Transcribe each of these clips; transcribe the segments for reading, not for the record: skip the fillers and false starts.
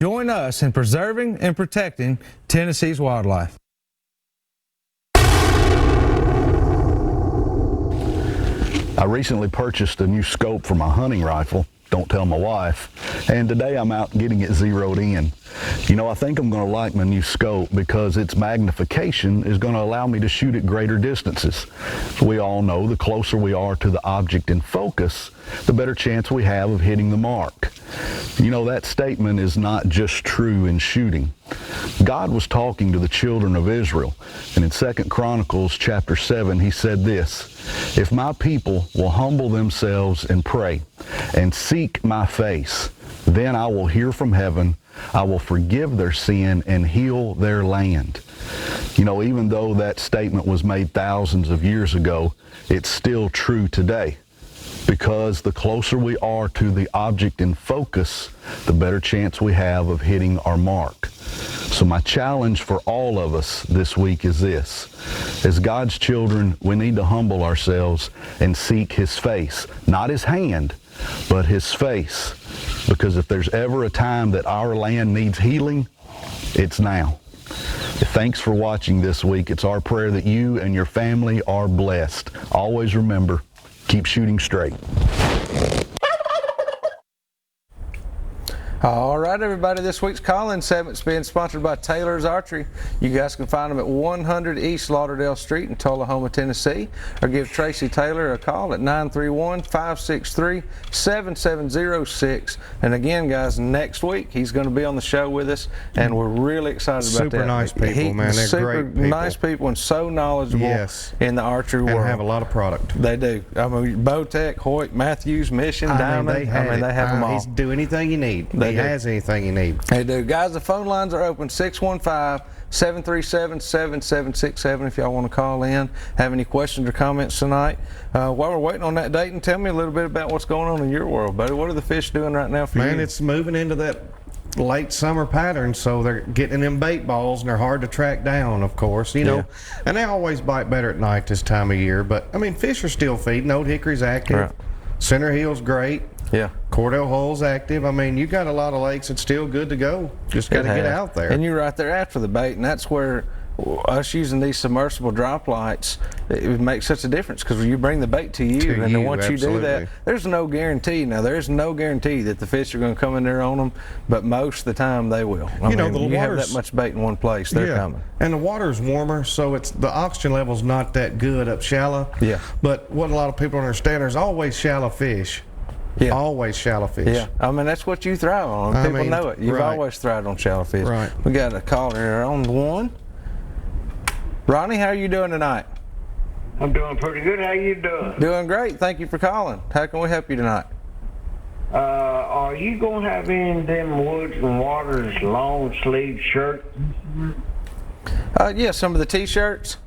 Join us in preserving and protecting Tennessee's wildlife. I recently purchased a new scope for my hunting rifle. Don't tell my wife. And today I'm out getting it zeroed in. You know, I think I'm going to like my new scope because its magnification is going to allow me to shoot at greater distances. We all know the closer we are to the object in focus, the better chance we have of hitting the mark. You know, that statement is not just true in shooting. God was talking to the children of Israel, and in 2 Chronicles chapter 7, he said this, "If my people will humble themselves and pray and seek my face, then I will hear from heaven, I will forgive their sin and heal their land." You know, even though that statement was made thousands of years ago, it's still true today. Because the closer we are to the object in focus, the better chance we have of hitting our mark. So my challenge for all of us this week is this. As God's children, we need to humble ourselves and seek His face. Not His hand, but His face. Because if there's ever a time that our land needs healing, it's now. Thanks for watching this week. It's our prayer that you and your family are blessed. Always remember, keep shooting straight. All right, everybody, this week's call-in segment's being sponsored by Taylor's Archery. You guys can find them at 100 East Lauderdale Street in Tullahoma, Tennessee, or give Tracy Taylor a call at 931-563-7706. And again, guys, next week he's going to be on the show with us, and we're really excited about that. Super nice people, man. They're super great people. nice people and so knowledgeable in the archery world. And have a lot of product. They do. I mean, Bowtech, Hoyt, Matthews, Mission, Diamond. They have them all. He's do anything you need. He has anything you need. They do. Guys, the phone lines are open, 615-737-7767 if y'all want to call in, have any questions or comments tonight. While we're waiting on that, Dayton, tell me a little bit about what's going on in your world, buddy. What are the fish doing right now for you? Man, it's moving into that late summer pattern, so they're getting them bait balls, and they're hard to track down, of course, you know. And they always bite better at night this time of year, but, I mean, fish are still feeding. Old Hickory's active. Right. Center Hill's great. Yeah. Cordell Hull's active. I mean, you got a lot of lakes that's still good to go. Just got to get out there. And you're right there after the bait, and that's where us using these submersible drop lights, it makes such a difference, because when you bring the bait to you, and then once you do that, there's no guarantee. Now, there's no guarantee that the fish are going to come in there on them, but most of the time they will. I mean, you have that much bait in one place, they're coming. And the water's warmer, so it's the oxygen level's not that good up shallow. Yeah. But what a lot of people don't understand, there's always shallow fish. Yeah. Always shallow fish. Yeah, I mean, that's what you thrive on. People know it. You've always thrived on shallow fish. Right. We got a caller here on the one. Ronnie, how are you doing tonight? I'm doing pretty good. How you doing? Doing great. Thank you for calling. How can we help you tonight? Are you going to have any of them Woods and Waters long sleeve shirts? Yeah, some of the t-shirts.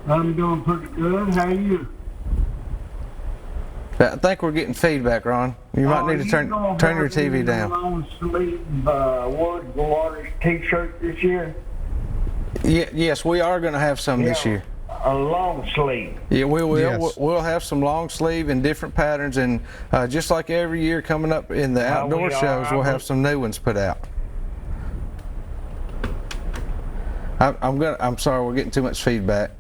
I'm doing pretty good. How are you? I think we're getting feedback, Ron. You might need to turn your TV down. Long sleeve Woods and Waters t-shirt this year? Yes, we are going to have some this year. A long sleeve. Yeah, we will. Yes. We'll have some long sleeve in different patterns, and just like every year coming up in the outdoor shows, we'll have some new ones put out. I'm sorry, we're getting too much feedback.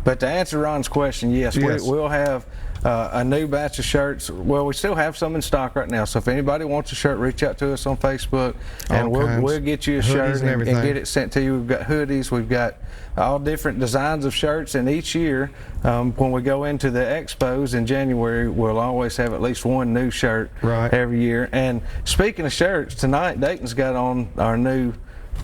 But to answer Ron's question, yes. We'll have a new batch of shirts. Well, we still have some in stock right now, so if anybody wants a shirt, reach out to us on Facebook, and we'll get you a shirt and get it sent to you. We've got hoodies, we've got all different designs of shirts, and each year when we go into the expos in January, we'll always have at least one new shirt every year. And speaking of shirts, tonight Dayton's got on our new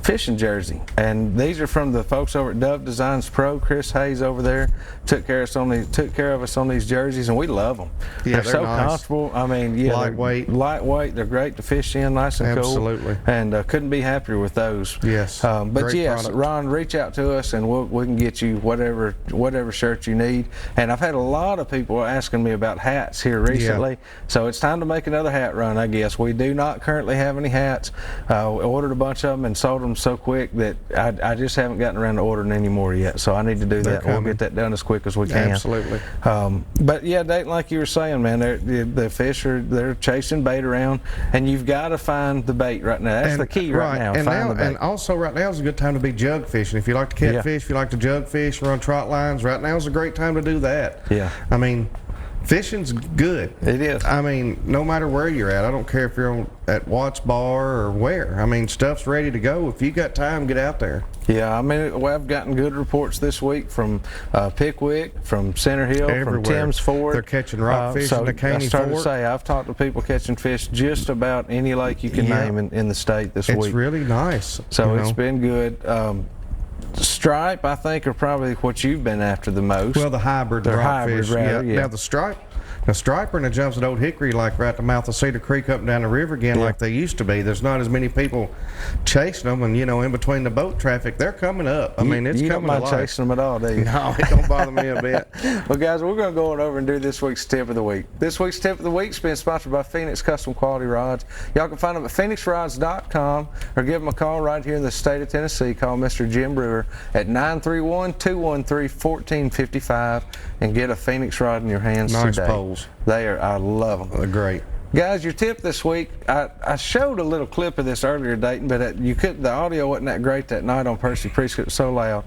fishing jersey, and these are from the folks over at Dove Designs Pro. Chris Hayes over there took care of us on these jerseys, and we love them. Yeah, they're so nice. Comfortable. I mean, lightweight. They're great to fish in, nice and cool. Absolutely. And couldn't be happier with those. Yes. But great yes, product. Ron, reach out to us, and we can get you whatever shirt you need. And I've had a lot of people asking me about hats here recently, so it's time to make another hat run, I guess. We do not currently have any hats. We ordered a bunch of them and sold them them so quick that I just haven't gotten around to ordering any more yet. So I need to do that. We'll get that done as quick as we can. Absolutely. But yeah, Dayton, like you were saying, man, the fish they're chasing bait around, and you've got to find the bait right now. That's the key right now. Find the bait. And also right now is a good time to be jug fishing. If you like to catfish, if you like to jug fish, run trot lines, right now is a great time to do that. Yeah. I mean, fishing's good. It is. I mean, no matter where you're at. I don't care if you're at Watts Bar or where. I mean, stuff's ready to go. If you got time, get out there. Yeah, I mean, I've gotten good reports this week from Pickwick, from Center Hill, from Tim's Ford. They're catching rockfish in the Caney I started Fort. to say, I've talked to people catching fish just about any lake you can name in the state this week. It's really nice. So it's been good. Stripe, I think, are probably what you've been after the most. Well, the hybrid rockfish. Now the stripe. Now, striper and the jumps at Old Hickory, like right at the mouth of Cedar Creek up and down the river again, like they used to be. There's not as many people chasing them, and in between the boat traffic, they're coming up. I mean, it's you coming. You don't mind chasing them at all, do you? No, it don't bother me a bit. Well, guys, we're going to go on over and do this week's tip of the week. This week's tip of the week's been sponsored by Phoenix Custom Quality Rods. Y'all can find them at phoenixrods.com or give them a call right here in the state of Tennessee. Call Mr. Jim Brewer at 931-213-1455 and get a Phoenix rod in your hands today. Nice poles. I love them. They're great. Guys, your tip this week, I showed a little clip of this earlier, Dayton, but the audio wasn't that great that night on Percy Priest. It was so loud.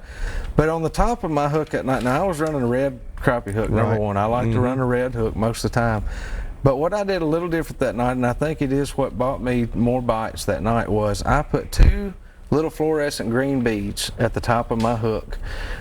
But on the top of my hook that night, now I was running a red crappie hook, number one. I like to run a red hook most of the time. But what I did a little different that night, and I think it is what bought me more bites that night, was I put 2 little fluorescent green beads at the top of my hook,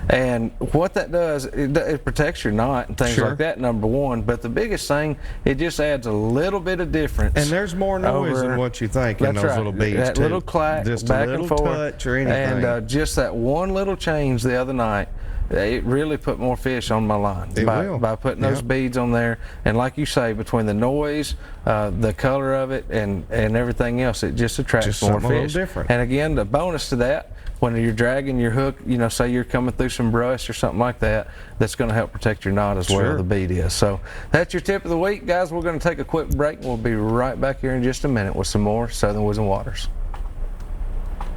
and what that does, it protects your knot and things like that, number one, but the biggest thing, it just adds a little bit of difference. And there's more noise than what you think in those little beads. That too. little clack, just back a little and forth, touch or anything. and just that one little change the other night, it really put more fish on my line by putting those beads on there. And like you say, between the noise, the color of it, and everything else, it just attracts more fish. A little different. And again, the bonus to that, when you're dragging your hook, say you're coming through some brush or something like that, that's going to help protect your knot as well, the bead is. So that's your tip of the week. Guys, we're going to take a quick break, and we'll be right back here in just a minute with some more Southern Woods and Waters.